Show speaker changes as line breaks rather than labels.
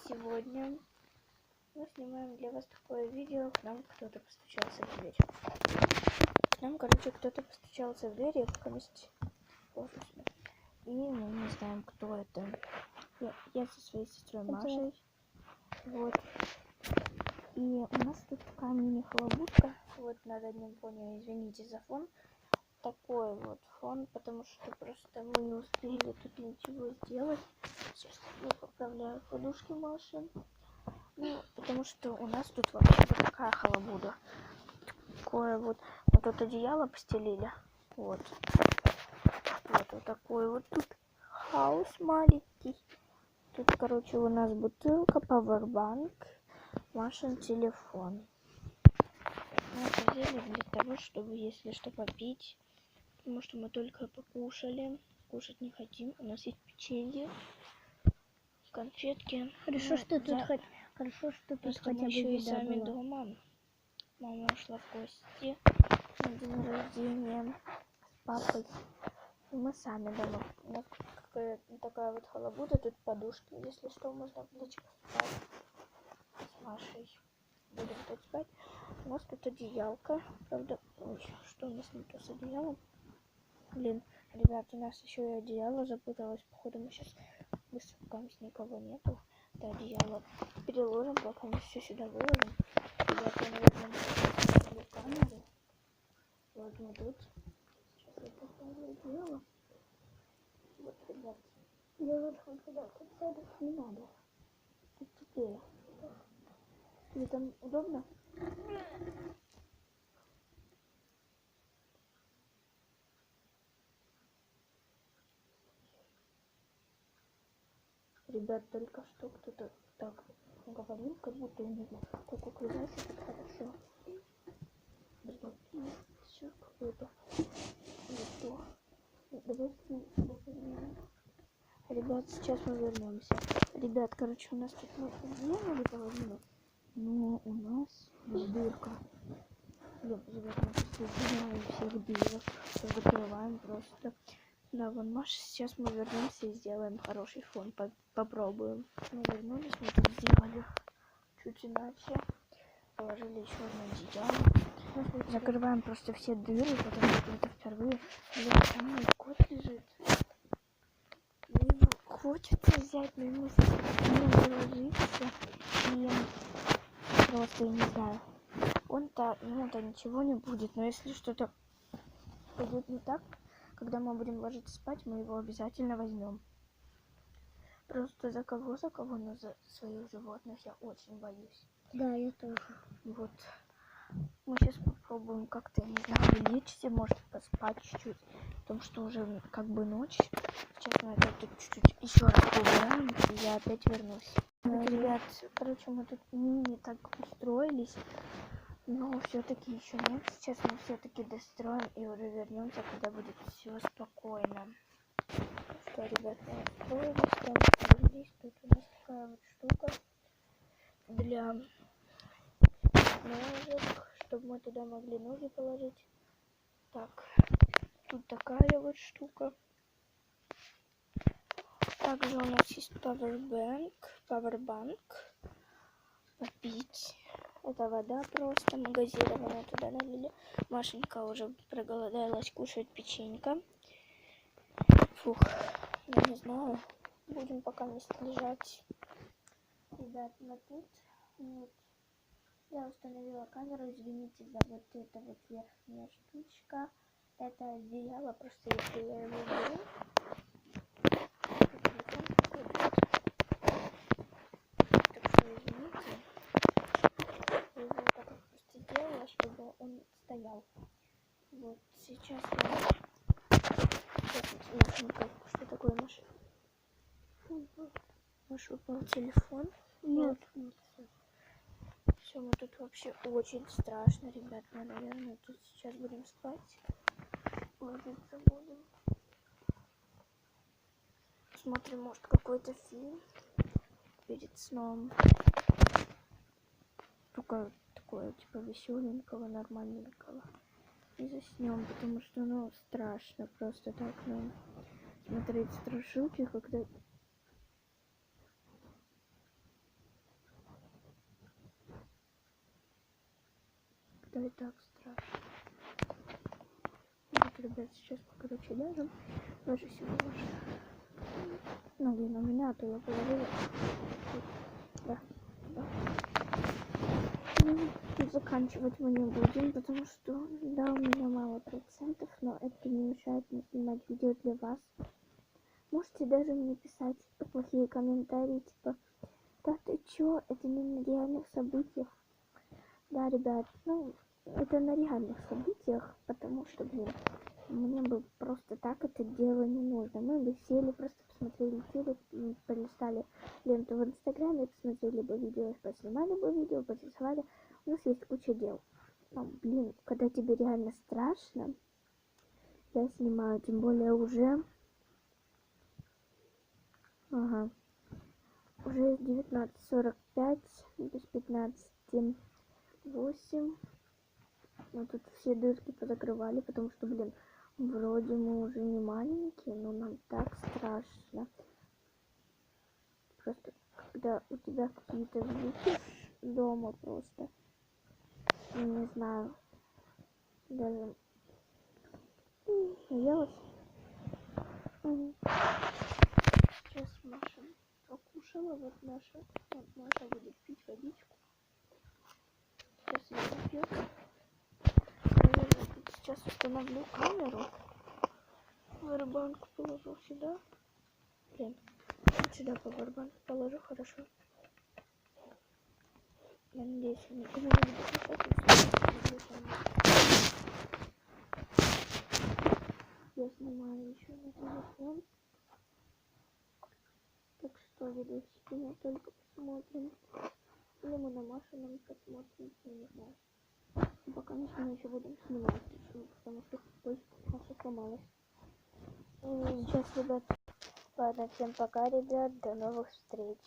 Сегодня мы снимаем для вас такое видео. К нам кто-то постучался в дверь. Кто-то постучался в дверь, я пока и мы не знаем, кто это. Я со своей сестрой Машей. Вот. И у нас тут такая мини-халабутка. Вот на заднем фоне, извините за фон. Такой вот фон, потому что просто мы не успели тут ничего сделать. Сейчас я поправляю подушки Маши. Ну, потому что у нас тут вообще вот такая халабуда. Такое вот тут одеяло постелили. Вот такой вот тут хаос маленький. Тут, короче, у нас бутылка, пауэрбанк, Машин телефон. Мы это взяли для того, чтобы, если что, попить. Потому что мы только покушали. Кушать не хотим. У нас есть печенье, конфетки.
Хорошо, что тут хотя бы
еще и
еда
сами
была.
дома. Мама ушла в гости на день рождения с папой. И мы сами дома. У нас такая вот халабуда, тут подушки, если что, можно лечь поспать с Машей. Будем тут спать. У нас тут одеялка. Правда, что у нас не то с одеялом? Блин, ребят, у нас еще и одеяло запуталось. Походу мы сейчас пока никого нету. Это одеяло переложим, пока мы все сюда выложим. Ребят, я, наверное, поставлю камеру. Вот мы тут. Сейчас я поставлю одеяло. Вот, ребят.
Я лучше туда подсяду.
Не надо. Тут теплее. Тебе там удобно? Ребят, только что кто-то так говорил, как будто у него так укрывается, тут хорошо. Ребят, все какое-то не то. Давайте. Ребят, сейчас мы вернемся. Ребят, короче, у нас тут мы сделали половину, но у нас дырка. Блин, ребят, мы просто убираем всех дырок, закрываем просто. Да, вон Маша, сейчас мы вернемся и сделаем хороший фон. Попробуем. Мы вернулись, мы тут сделали чуть иначе. Положили еще одно одеяло. Закрываем просто все дыры, потому что это впервые. Блин, там мой кот лежит. Ему хочется взять, но ему ложиться. И просто, я не знаю, ему-то ничего не будет. Но если что-то пойдет не так, когда мы будем ложиться спать, мы его обязательно возьмем. Просто за кого, но за своих животных я очень боюсь.
Да, я тоже.
Вот. Мы сейчас попробуем как-то, не знаю, лечься, может поспать чуть-чуть. Потому что уже как бы ночь. Сейчас мы это тут чуть-чуть еще раз поубираем, и я опять вернусь. Вот, ребят, короче, мы тут не так устроились. Но все-таки еще нет. Сейчас мы все-таки достроим и уже вернемся, когда будет все спокойно. Что, ребят, мы устроились, там устроились. Тут у нас такая вот штука для ножек, чтобы мы туда могли ноги положить. Так, тут такая вот штука. Также у нас есть пауэрбанк. Попить. Это вода просто газированная, туда налили. Машенька уже проголодалась, кушает печенька. Фух, я не знаю. Будем пока вместе лежать. Ребят, мы тут. Вот. Я установила камеру, извините за вот это вот верхняя штучка. Это одеяло, просто если я его беру. Так что извините. Я его так просто делала, чтобы он стоял. Вот сейчас Машенька, что такое, Маша? Маша упал телефон.
Нет.
Все, мы тут вообще очень страшно, ребят. Мы, наверное, тут сейчас будем спать. Ложиться будем. Смотрим, может, какой-то фильм перед сном. Только такое, типа, веселенького, нормальненького. И заснем, потому что, ну, страшно просто так нам смотреть страшилки, когда... что и так страшно. Вот, ребят, сейчас, короче, ляжем. Ложись его уже. Ну, блин, у меня, а то я положила. Да, да. Ну, заканчивать мы не будем, потому что, да, у меня мало процентов, но это не мешает мне снимать видео для вас. Можете даже мне писать плохие комментарии, типа, да ты чё, это не на реальных событиях. Да, ребят, ну, это на реальных событиях, потому что, блин, мне бы просто так это дело не нужно. Мы бы сели, просто посмотрели телек, полистали ленту в Инстаграме, посмотрели бы видео, поснимали бы видео, порисовали. У нас есть куча дел. Но, блин, когда тебе реально страшно, я снимаю, тем более уже... Ага. Уже 19:45, без 15:08. Ну, тут все дырки позакрывали, потому что, блин, вроде мы уже не маленькие, но нам так страшно. Просто, когда у тебя какие-то звуки дома просто, не знаю, даже наелась. Сейчас Маша покушала, вот Маша будет пить водичку. Сейчас я попью. Сейчас установлю камеру. Барабанку положу сюда. Блин, вот сюда по барабанку положу, хорошо. Я надеюсь, я никому не буду мешать. Я снимаю еще на телефон. Так что видосики мы только посмотрим. Или мы на Машином посмотрим, я не знаю. Пока мы еще будем снимать, потому что Маша сломалась. Сейчас, ребят, ладно, всем пока, ребят, до новых встреч.